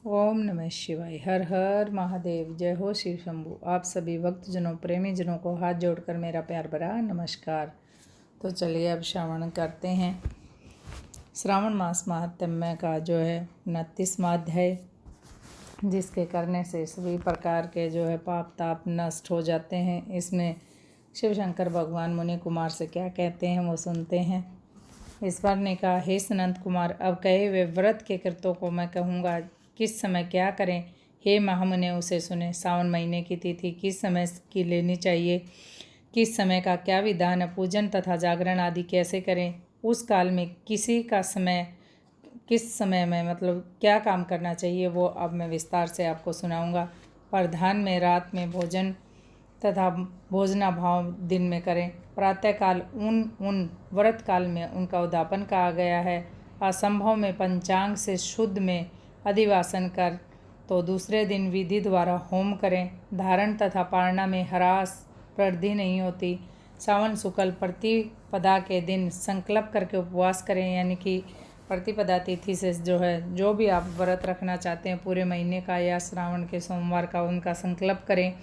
ओम नमः शिवाय। हर हर महादेव। जय हो शिव शंभु। आप सभी भक्तजनों प्रेमी जनों को हाथ जोड़कर मेरा प्यार भरा नमस्कार। तो चलिए अब श्रवण करते हैं श्रावण मास महात्म्य का जो है 29वां अध्याय, जिसके करने से सभी प्रकार के जो है पाप ताप नष्ट हो जाते हैं। इसमें शिव शंकर भगवान मुनि कुमार से क्या कहते हैं वो सुनते हैं। ईश्वर ने कहा, हे सनंत कुमार, अब कहे हुए व्रत के कृतों को मैं कहूँगा, किस समय क्या करें। हे महामुने उसे सुने। सावन महीने की तिथि किस समय की लेनी चाहिए, किस समय का क्या विधान है, पूजन तथा जागरण आदि कैसे करें, उस काल में किस समय में मतलब क्या काम करना चाहिए, वो अब मैं विस्तार से आपको सुनाऊंगा। प्रधान में रात में भोजन तथा भोजनाभाव दिन में करें। प्रातःकाल उन व्रत काल में उनका उद्यापन कहा गया है। असंभव में पंचांग से शुद्ध में अधिवासन कर तो दूसरे दिन विधि द्वारा होम करें। धारण तथा पारणा में ह्रास वृद्धि नहीं होती। सावन शुक्ल प्रतिपदा के दिन संकल्प करके उपवास करें, यानी कि प्रतिपदा तिथि से जो भी आप व्रत रखना चाहते हैं पूरे महीने का या श्रावण के सोमवार का, उनका संकल्प करें।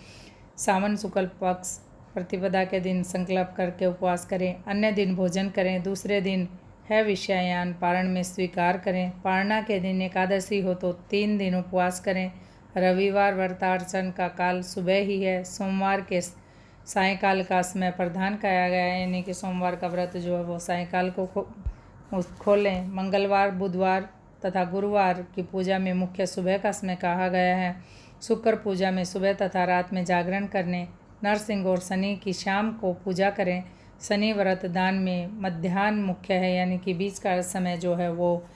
सावन शुक्ल पक्ष प्रतिपदा के दिन संकल्प करके उपवास करें। अन्य दिन भोजन करें। दूसरे दिन है विषयान पारण में स्वीकार करें। पारणा के दिन एकादशी हो तो 3 दिन उपवास करें। रविवार व्रतार्चन का काल सुबह ही है। सोमवार के सायंकाल का समय प्रधान कहा गया है, यानी कि सोमवार का व्रत जो है वो सायंकाल को खोलें। मंगलवार बुधवार तथा गुरुवार की पूजा में मुख्य सुबह का समय कहा गया है। शुक्र पूजा में सुबह तथा रात में जागरण करने। नरसिंह और शनि की शाम को पूजा करें। शनि व्रत दान में मध्याह्न मुख्य है, यानी कि बीच का समय जो है वो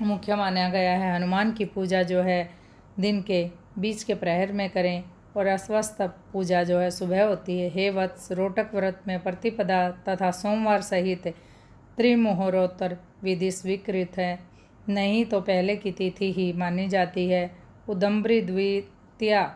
मुख्य माना गया है। हनुमान की पूजा जो है दिन के बीच के प्रहर में करें और अस्वस्थ पूजा जो है सुबह होती है। हे वत्स, रोटक व्रत में प्रतिपदा तथा सोमवार सहित त्रिमुहूर्तोत्तर विधि स्वीकृत है, नहीं तो पहले की तिथि ही मानी जाती है। उदम्बरी द्वितीया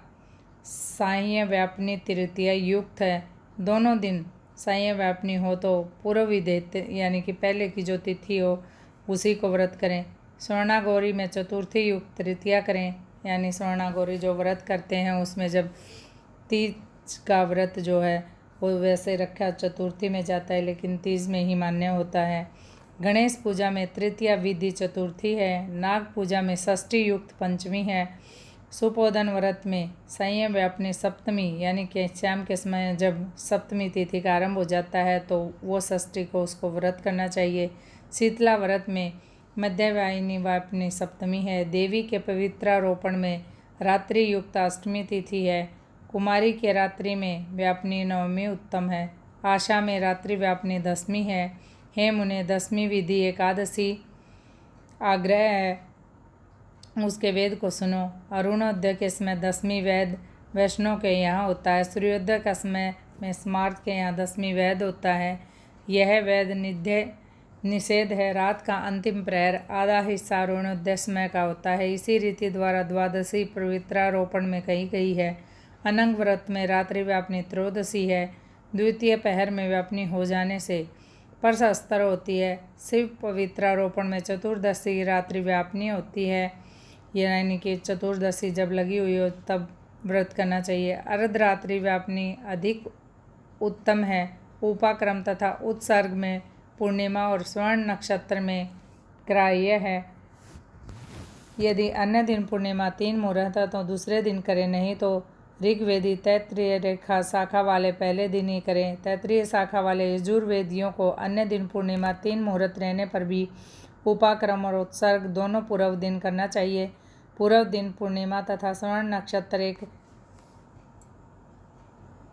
साय व्यापनी तृतीया युक्त है। दोनों दिन साय व्यापनी हो तो पूर्व विधेयत, यानी कि पहले की जो तिथि हो उसी को व्रत करें। स्वर्णागौरी में चतुर्थी युक्त तृतीया करें, यानी स्वर्णागौरी जो व्रत करते हैं उसमें जब तीज का व्रत जो है वो वैसे रखा चतुर्थी में जाता है, लेकिन तीज में ही मान्य होता है। गणेश पूजा में तृतीया विधि चतुर्थी है। नाग पूजा में षष्ठी युक्त पंचमी है। सुपोधन व्रत में संयम व्यापनी सप्तमी, यानी कि शाम के समय जब सप्तमी तिथि का आरंभ हो जाता है तो वो षष्ठी को उसको व्रत करना चाहिए। शीतला व्रत में मध्यवाहिनी व्यापनी सप्तमी है। देवी के पवित्रारोपण में रात्रि युक्त अष्टमी तिथि है। कुमारी के रात्रि में व्यापनी नवमी उत्तम है। आशा में रात्रि व्यापनी दसवीं है। हे मुने, 10वीं विधि एकादशी आग्रह है, उसके वेद को सुनो। अरुणोदय के समय 10वीं वेद वैष्णव के यहाँ होता है। सूर्योदय का समय में स्मार्त के यहाँ 10वीं वेद होता है। यह वेद निषेध है। रात का अंतिम प्रहर आधा हिस्सा अरुणोदय समय का होता है। इसी रीति द्वारा द्वादशी पवित्रारोपण में कही गई है। अनंग व्रत में रात्रि व्यापनी त्रयोदशी है। द्वितीय पहर में व्यापनी हो जाने से परसस्तर होती है। शिव पवित्रारोपण में चतुर्दशी रात्रि व्यापनी होती है, यानी कि चतुर्दशी जब लगी हुई हो तब व्रत करना चाहिए। अर्धरात्रि व्यापनी अधिक उत्तम है। उपाक्रम तथा उत्सर्ग में पूर्णिमा और स्वर्ण नक्षत्र में ग्राह्य है। यदि अन्य दिन पूर्णिमा 3 मुहूर्त है तो दूसरे दिन करें, नहीं तो ऋग्वेदी तैत्रीय रेखा शाखा वाले पहले दिन ही करें। तैत्रीय शाखा वाले यजुर्वेदियों को अन्य दिन पूर्णिमा 3 मुहूर्त रहने पर भी उपाक्रम और उत्सर्ग दोनों पूर्व दिन करना चाहिए। पूर्व दिन पूर्णिमा तथा स्वर्ण नक्षत्र एक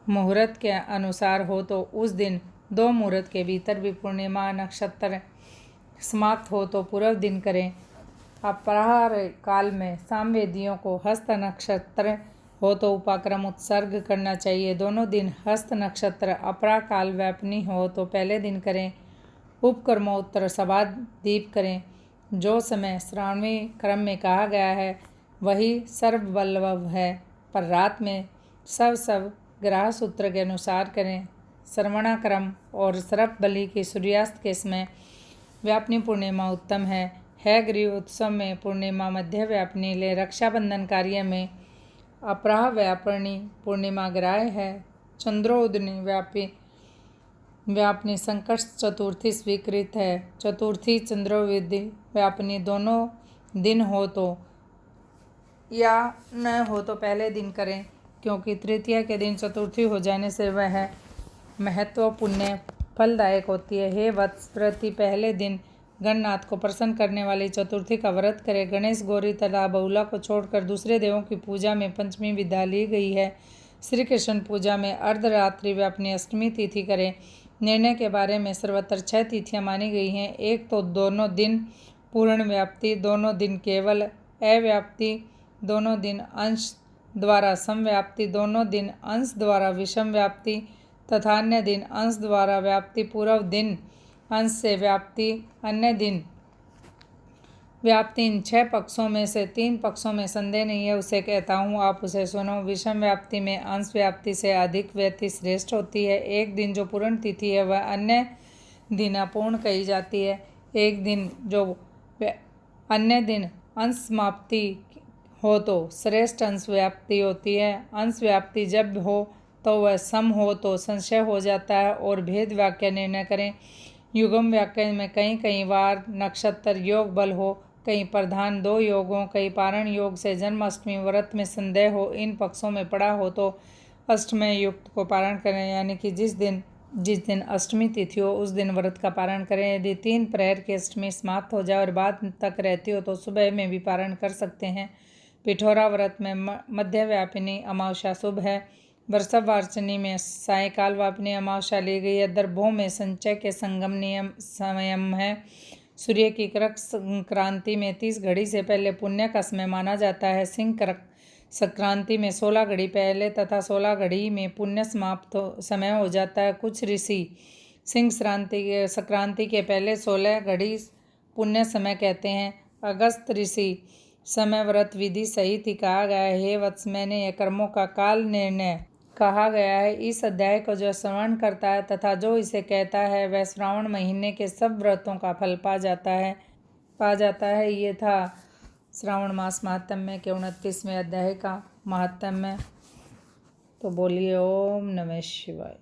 मुहूर्त के अनुसार हो तो उस दिन 2 मुहूर्त के भीतर भी पूर्णिमा नक्षत्र समाप्त हो तो पूर्व दिन करें। अपराह्न काल में सामवेदियों को हस्त नक्षत्र हो तो उपाक्रम उत्सर्ग करना चाहिए। दोनों दिन हस्त नक्षत्र अपराह्न काल व्यापनी हो तो पहले दिन करें। उपक्रमोत्तर सभा दीप करें। जो समय श्रावणी क्रम में कहा गया है वही सर्वबल्लभ है, पर रात में सब ग्रह सूत्र के अनुसार करें। श्रवणा क्रम और सर्प बलि की सूर्यास्त के समय व्यापनी पूर्णिमा उत्तम है। है गृह उत्सव में पूर्णिमा मध्य व्यापिनी ले रक्षाबंधन कार्य में अपराह व्यापिनी पूर्णिमा ग्राह्य है। चंद्रोदनी व्यापिनी संकट चतुर्थी स्वीकृत है। चतुर्थी चंद्रोदय व्यापिनी दोनों दिन हो तो या न हो तो पहले दिन करें, क्योंकि तृतीया के दिन चतुर्थी हो जाने से वह महत्व पुण्य फलदायक होती है। हे वत्स, प्रति पहले दिन गणनाथ को प्रसन्न करने वाली चतुर्थी का व्रत करें। गणेश, गौरी तथा बहुला को छोड़कर दूसरे देवों की पूजा में पंचमी विधा ली गई है। श्री कृष्ण पूजा में अर्धरात्रि व्यापिनी अष्टमी तिथि करें। निर्णय के बारे में सर्वत्र 6 तिथियां मानी गई हैं। एक तो दोनों दिन पूर्ण व्याप्ति, दोनों दिन केवल अव्याप्ति, दोनों दिन अंश द्वारा समव्याप्ति, दोनों दिन अंश द्वारा विषम व्याप्ति तथा अन्य दिन अंश द्वारा व्याप्ति। पूर्व दिन अंश से व्याप्ति, अन्य दिन व्याप्ति। इन 6 पक्षों में से 3 पक्षों में संदेह नहीं है, उसे कहता हूँ, आप उसे सुनो। विषम व्याप्ति में अंश व्याप्ति से अधिक व्यक्ति श्रेष्ठ होती है। एक दिन जो पूर्ण तिथि है वह अन्य दिन अपूर्ण कही जाती है। एक दिन जो अन्य दिन अंश समाप्ति हो तो श्रेष्ठ अंश व्याप्ति होती है। अंश व्याप्ति जब हो तो वह सम हो तो संशय हो जाता है और भेद वाक्य निर्णय करें। युगम वाक्य में कहीं कहीं वार नक्षत्र योग बल हो, कहीं प्रधान 2 योगों, कहीं पारण योग से जन्माष्टमी व्रत में संदेह हो, इन पक्षों में पड़ा हो तो अष्टमय युक्त को पारण करें, यानी कि जिस दिन अष्टमी तिथि हो उस दिन व्रत का पारण करें। यदि 3 प्रहर की अष्टमी समाप्त हो जाए और बाद तक रहती हो तो सुबह में भी पारण कर सकते हैं। पिठोरा व्रत में मध्य व्यापिनी अमावस्या शुभ है। वर्षवार्चनी में सायकाल व्यापिनी अमावस्या ली गई है। दर्भों में संचय के संगम नियम संयम है। सूर्य की करक संक्रांति में 30 घड़ी से पहले पुण्य का समय माना जाता है। सिंह करक संक्रांति में 16 घड़ी पहले तथा 16 घड़ी में पुण्य समाप्त समय हो जाता है। कुछ ऋषि सिंह संक्रांति के पहले 16 घड़ी पुण्य समय कहते हैं। अगस्त ऋषि समय व्रत विधि सहित ही कहा गया है। हे वत्स, मैंने यह कर्मों का काल निर्णय कहा गया है। इस अध्याय को जो श्रवण करता है तथा जो इसे कहता है वह श्रावण महीने के सब व्रतों का फल पा जाता है। ये था श्रावण मास महात्म्य के 29वें अध्याय का महात्म्य। तो बोलिए ओम नमः शिवाय।